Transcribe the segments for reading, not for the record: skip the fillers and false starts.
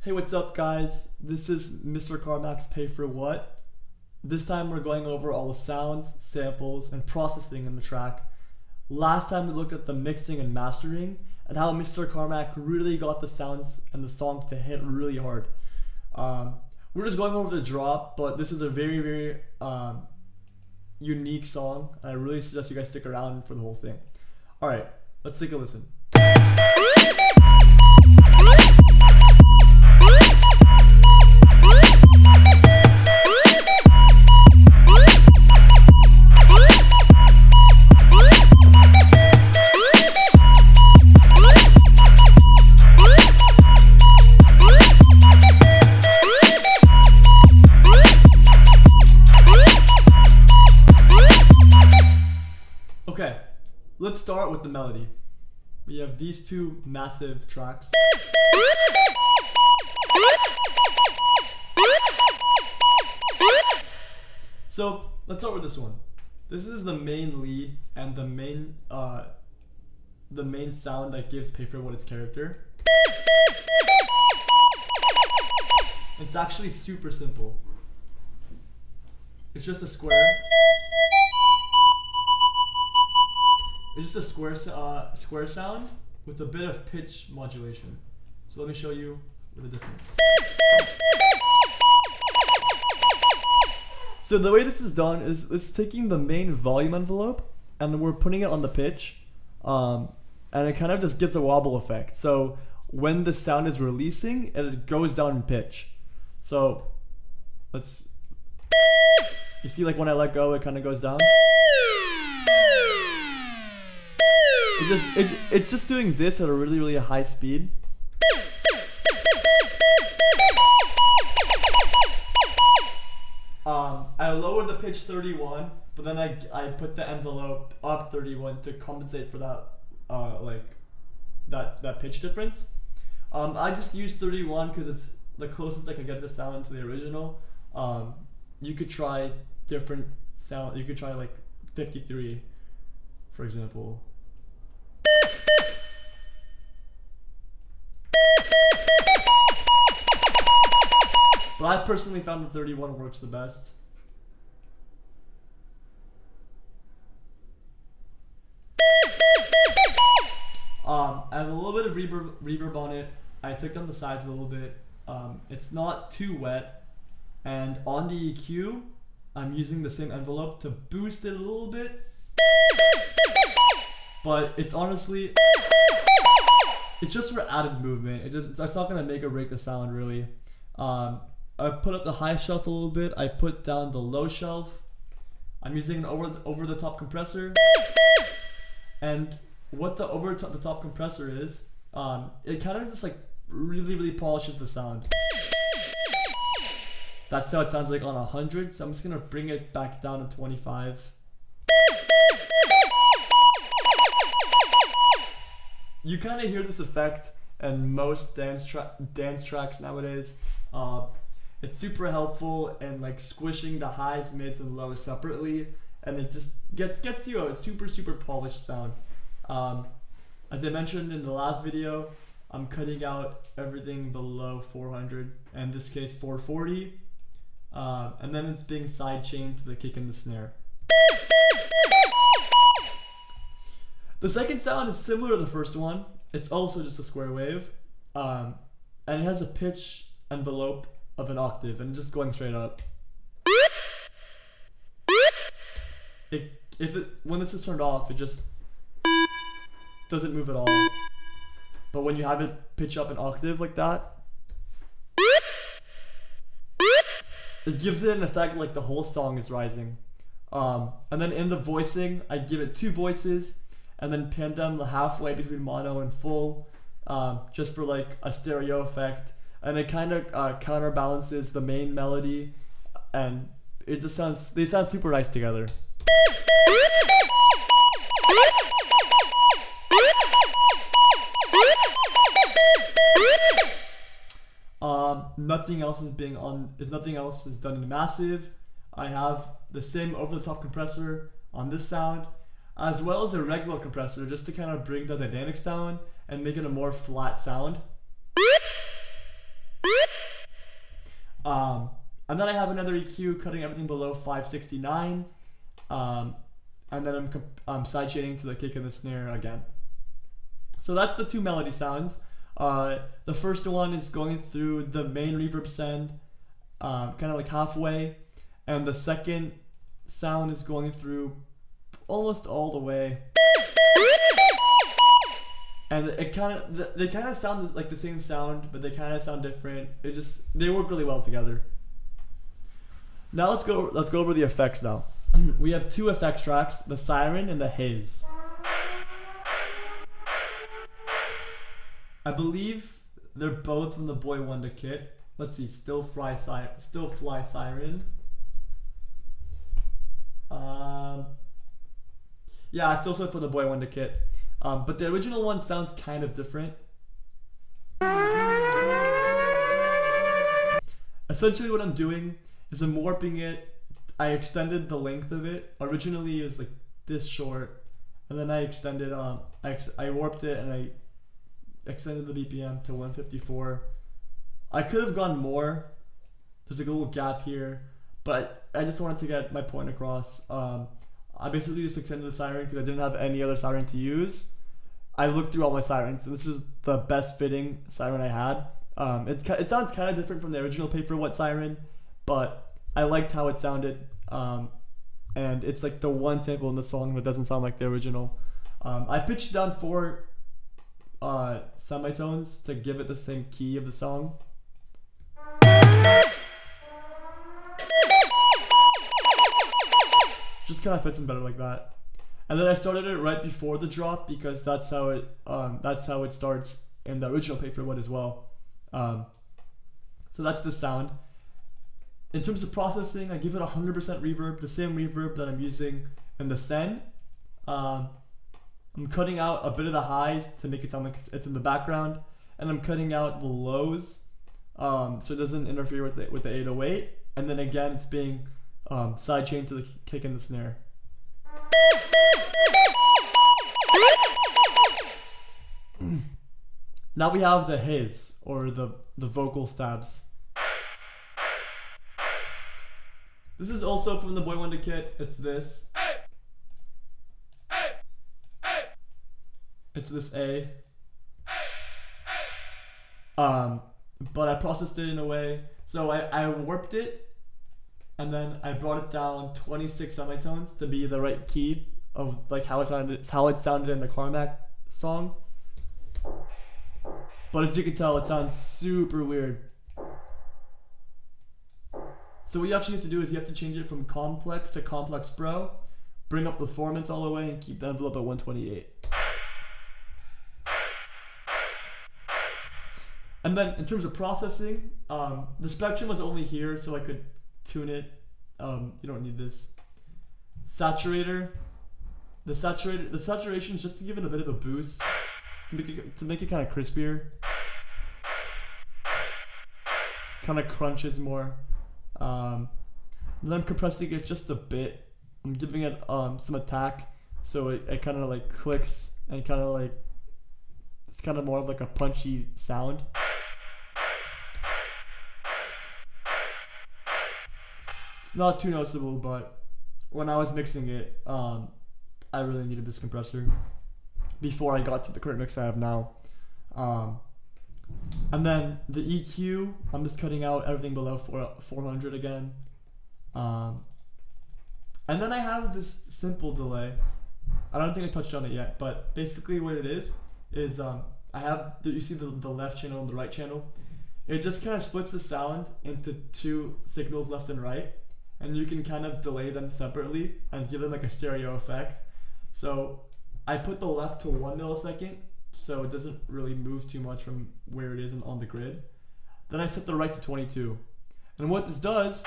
Hey, what's up guys? This is Mr. Carmack's Pay For What. This time we're going over all the sounds, samples, and processing in the track. Last time we looked at the mixing and mastering and how Mr. Carmack really got the sounds and the song to hit really hard. We're just going over the drop, but this is a very unique song. I really suggest you guys stick around for the whole thing. Alright, let's take a listen. Okay, let's start with the melody. We have these two massive tracks. So let's start with this one. This is the main lead and the main sound that gives Pay For What its character. It's actually super simple. It's just a square. It's just a square sound with a bit of pitch modulation. So let me show you the difference. So the way this is done is it's taking the main volume envelope and we're putting it on the pitch, and it kind of just gives a wobble effect. So when the sound is releasing, it goes down in pitch. So you see, like when I let go, it kind of goes down. It's just doing this at a really high speed. I lowered the pitch 31, but then I put the envelope up 31 to compensate for that that pitch difference. I just used 31 because it's the closest I could get to the sound to the original. You could try different sound. You could try like 53, for example. But I personally found the 31 works the best. I have a little bit of reverb on it. I took down the sides a little bit. It's not too wet. And on the EQ, I'm using the same envelope to boost it a little bit. But it's honestly, it's just for added movement. It's not gonna make or break the sound really. I put up the high shelf a little bit. I put down the low shelf. I'm using an over the top compressor. And what the over the top compressor is, it kind of just like really polishes the sound. That's how it sounds like on 100. So I'm just gonna bring it back down to 25. You kind of hear this effect in most dance tracks nowadays. It's super helpful in like squishing the highs, mids, and lows separately, and it just gets you a super polished sound. As I mentioned in the last video, I'm cutting out everything below 400, in this case 440, and then it's being sidechained to the kick and the snare. The second sound is similar to the first one. It's also just a square wave, and it has a pitch envelope of an octave and just going straight up. When this is turned off, it just doesn't move at all. But when you have it pitch up an octave like that, it gives it an effect like the whole song is rising. And then in the voicing, I give it 2 voices and then pan them halfway between mono and full, just for like a stereo effect. And it kind of counterbalances the main melody, and they sound super nice together. Nothing else is done in massive. I have the same over-the-top compressor on this sound, as well as a regular compressor, just to kind of bring the dynamics down and make it a more flat sound. And then I have another EQ cutting everything below 569. And then I'm side shading to the kick and the snare again. So that's the two melody sounds. The first one is going through the main reverb send, kind of like halfway, and the second sound is going through almost all the way. And they kind of sound like the same sound, but they kind of sound different. They work really well together. Now let's go over the effects now. We have two effects tracks, the siren and the haze. I believe they're both from the Boy Wonder kit. Let's see, Still Fly Siren. Yeah, it's also for the Boy Wonder kit. But the original one sounds kind of different. Essentially what I'm doing is I'm warping it. I extended the length of it. Originally it was like this short, and then I extended I warped it and I extended the BPM to 154. I could have gone more. There's like a little gap here, but I just wanted to get my point across. I basically just extended the siren because I didn't have any other siren to use. I looked through all my sirens, and this is the best fitting siren I had. It sounds kind of different from the original Pay For What siren, but I liked how it sounded. And it's like the one sample in the song that doesn't sound like the original. I pitched down 4 semitones to give it the same key of the song. Just kind of fits in better like that. And then I started it right before the drop because that's how it starts in the original Pay For What as well. So that's the sound. In terms of processing, I give it 100% reverb, the same reverb that I'm using in the send. I'm cutting out a bit of the highs to make it sound like it's in the background, and I'm cutting out the lows so it doesn't interfere with the 808. And then again, it's being sidechained to the kick and the snare. Now we have the hiss, or the vocal stabs. This is also from the Boy Wonder kit. It's this. It's this A. But I processed it in a way. So I warped it, and then I brought it down 26 semitones to be the right key of like how it sounded in the Carmack song. But as you can tell, it sounds super weird. So what you actually have to do is you have to change it from complex to complex pro, bring up the performance all the way, and keep the envelope at 128. And then in terms of processing, the spectrum was only here so I could tune it. You don't need this. Saturator. The saturation is just to give it a bit of a boost, to make it kind of crispier. Kind of crunches more. And then I'm compressing it just a bit. I'm giving it some attack, so it kind of like clicks and kind of like, it's kind of more of like a punchy sound. It's not too noticeable, but when I was mixing it, I really needed this compressor before I got to the current mix I have now. And then the EQ, I'm just cutting out everything below 400 again. And then I have this simple delay. I don't think I touched on it yet, but basically what it is I have, you see the left channel and the right channel? It just kind of splits the sound into 2 signals left and right, and you can kind of delay them separately and give them like a stereo effect. So I put the left to 1 millisecond, so it doesn't really move too much from where it is on the grid. Then I set the right to 22. And what this does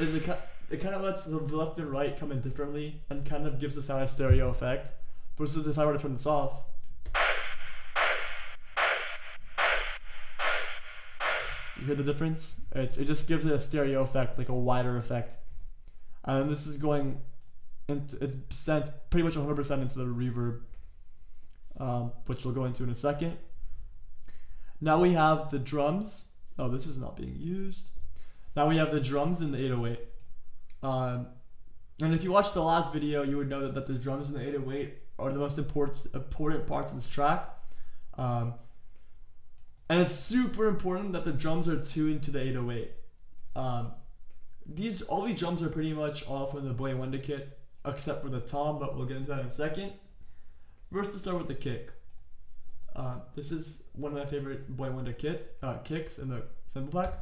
is it kind of lets the left and right come in differently and kind of gives the sound a stereo effect. Versus if I were to turn this off, you hear the difference? It just gives it a stereo effect, like a wider effect. And this is going into, it's sent pretty much 100% into the reverb, which we'll go into in a second. Now we have the drums. Oh, this is not being used. Now we have the drums and the 808. And if you watched the last video, you would know that the drums and the 808 are the most important parts of this track. And it's super important that the drums are tuned to the 808. All these drums are pretty much all from the Boy Wonder kit, except for the tom, but we'll get into that in a second. First, let's start with the kick. This is one of my favorite Boy Wonder kicks in the sample pack.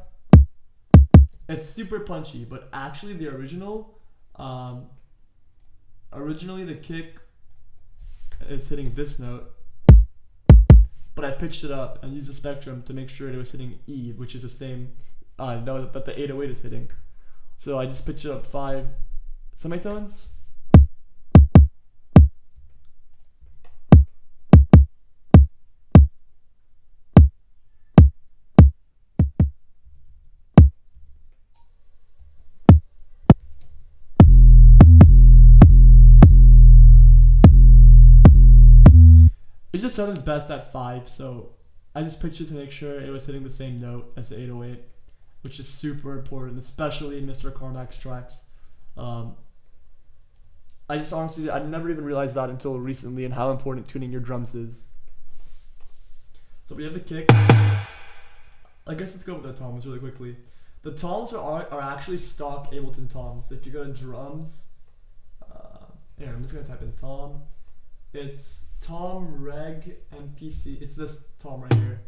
It's super punchy, but actually the originally the kick is hitting this note, but I pitched it up and used the spectrum to make sure it was hitting E, which is the same note that the 808 is hitting. So I just pitched it up 5 semitones. It just sounded best at 5, so I just pitched it to make sure it was hitting the same note as the 808, which is super important, especially in Mr. Carmack's tracks. I never even realized that until recently, and how important tuning your drums is. So we have the kick. I guess let's go with the toms really quickly. The toms are actually stock Ableton toms. If you go to drums, here, I'm just gonna type in tom. It's tom reg MPC. It's this tom right here.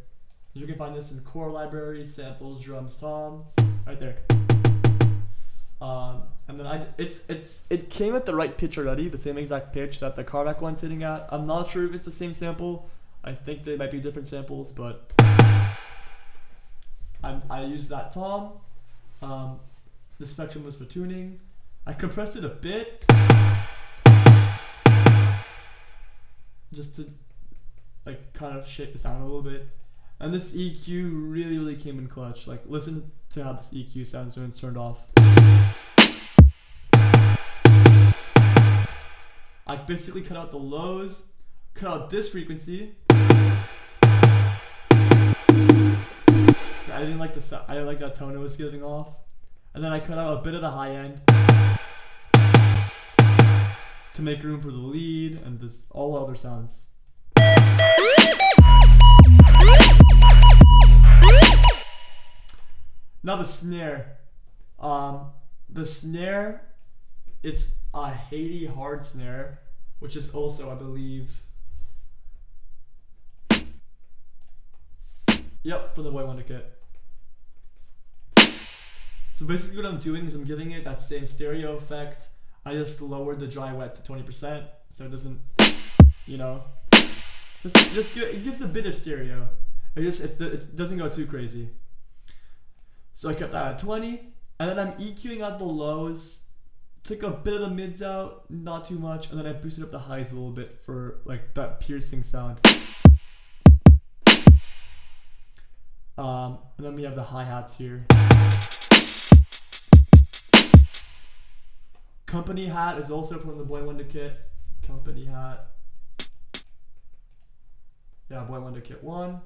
You can find this in core library, samples, drums, tom, right there. And then it came at the right pitch already, the same exact pitch that the Carmack one's hitting at. I'm not sure if it's the same sample. I think they might be different samples, but I used that tom. The spectrum was for tuning. I compressed it a bit, just to like kind of shape the sound a little bit. And this EQ really came in clutch. Like, listen to how this EQ sounds when it's turned off. I basically cut out the lows, cut out this frequency. I didn't like that tone it was giving off. And then I cut out a bit of the high end to make room for the lead and all other sounds. Now the snare. The snare, it's a Haiti hard snare, which is also, I believe, yep, from the Boy Wonder kit. So basically what I'm doing is I'm giving it that same stereo effect. I just lowered the dry wet to 20%, so it doesn't, it gives a bit of stereo. It doesn't go too crazy. So I kept that at 20, and then I'm EQing out the lows, took a bit of the mids out, not too much, and then I boosted up the highs a little bit for like that piercing sound. And then we have the hi-hats here. Company hat is also from the Boy Wonder kit. Company hat. Yeah, Boy Wonder kit 1.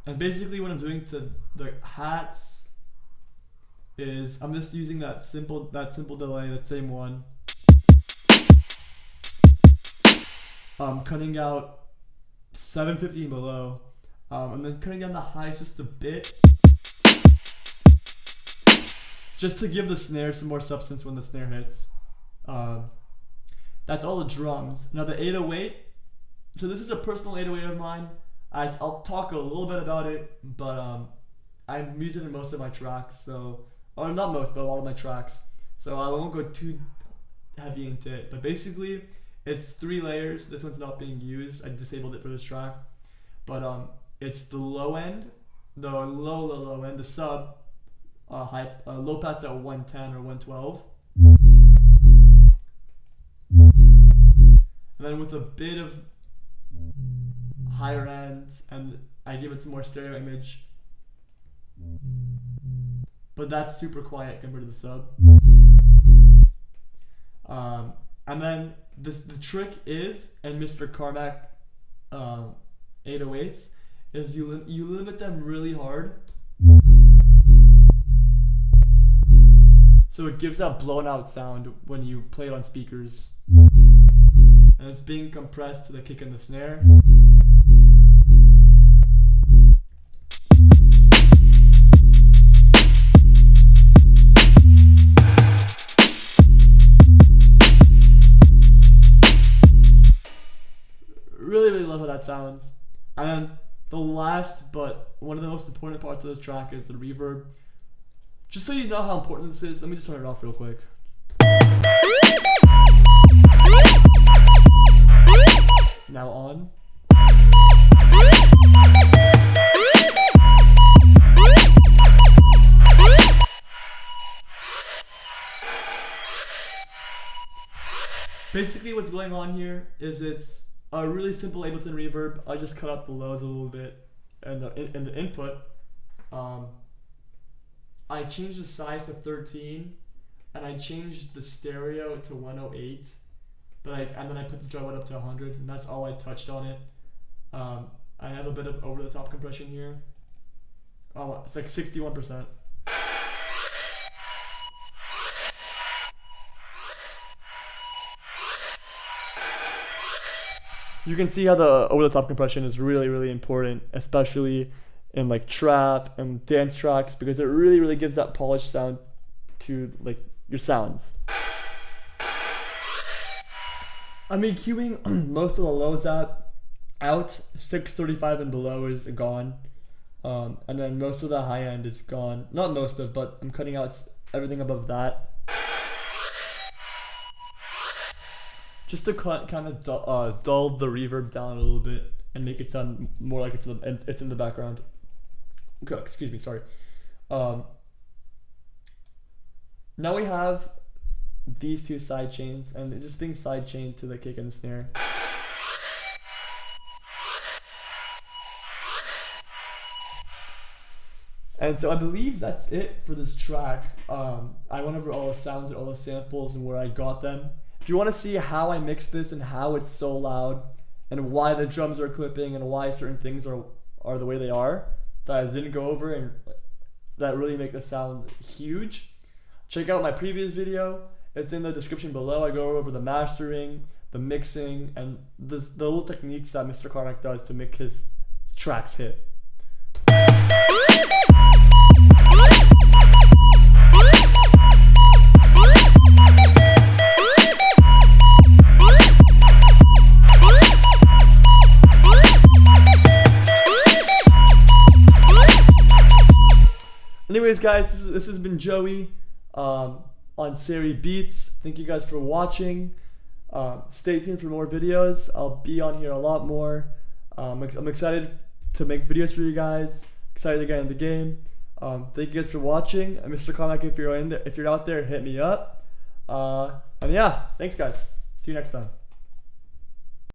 And basically what I'm doing to the hats is I'm just using that simple delay, that same one. Cutting out 750 and below, and then cutting down the highs just a bit, just to give the snare some more substance when the snare hits. That's all the drums. Now the 808, so this is a personal 808 of mine. I'll talk a little bit about it, but I'm using it in most of my tracks, or not most, but a lot of my tracks. So I won't go too heavy into it, but basically it's 3 layers. This one's not being used. I disabled it for this track, but it's the low end, the low end, the sub, low pass at 110 or 112, and then with a bit of higher end, and I give it some more stereo image, but that's super quiet compared to the sub. And then the trick is, and Mr. Carmack 808s, is you limit them really hard, so it gives that blown out sound when you play it on speakers, and it's being compressed to the kick and the snare. Really love how that sounds. And then the last, but one of the most important parts of the track is the reverb. Just so you know how important this is, let me just turn it off real quick. Now on. Basically what's going on here is it's a really simple Ableton reverb. I just cut out the lows a little bit and the input. I changed the size to 13 and I changed the stereo to 108, and then I put the drum out up to 100, and that's all I touched on it. I have a bit of over the top compression here. Oh, it's like 61%. You can see how the over-the-top compression is really important, especially in like trap and dance tracks, because it really gives that polished sound to like your sounds. I'm EQing most of the lows out. 635 and below is gone, and then most of the high end is gone. Not most of, but I'm cutting out everything above that. Just to kind of dull the reverb down a little bit and make it sound more like it's in the background. Okay, excuse me, sorry. Now we have these two side chains, and just being side chained to the kick and the snare. And so I believe that's it for this track. I went over all the sounds and all the samples and where I got them. If you want to see how I mixed this and how it's so loud and why the drums are clipping and why certain things are the way they are that I didn't go over and that really make the sound huge, check out my previous video. It's in the description below. I go over the mastering, the mixing, and the little techniques that Mr. Carmack does to make his tracks hit. Anyways, guys, this has been Joey on Seri Beats. Thank you guys for watching. Stay tuned for more videos. I'll be on here a lot more. I'm excited to make videos for you guys. Excited to get in the game. Thank you guys for watching. Mr. Carmack, if you're out there, hit me up. And yeah, thanks guys. See you next time.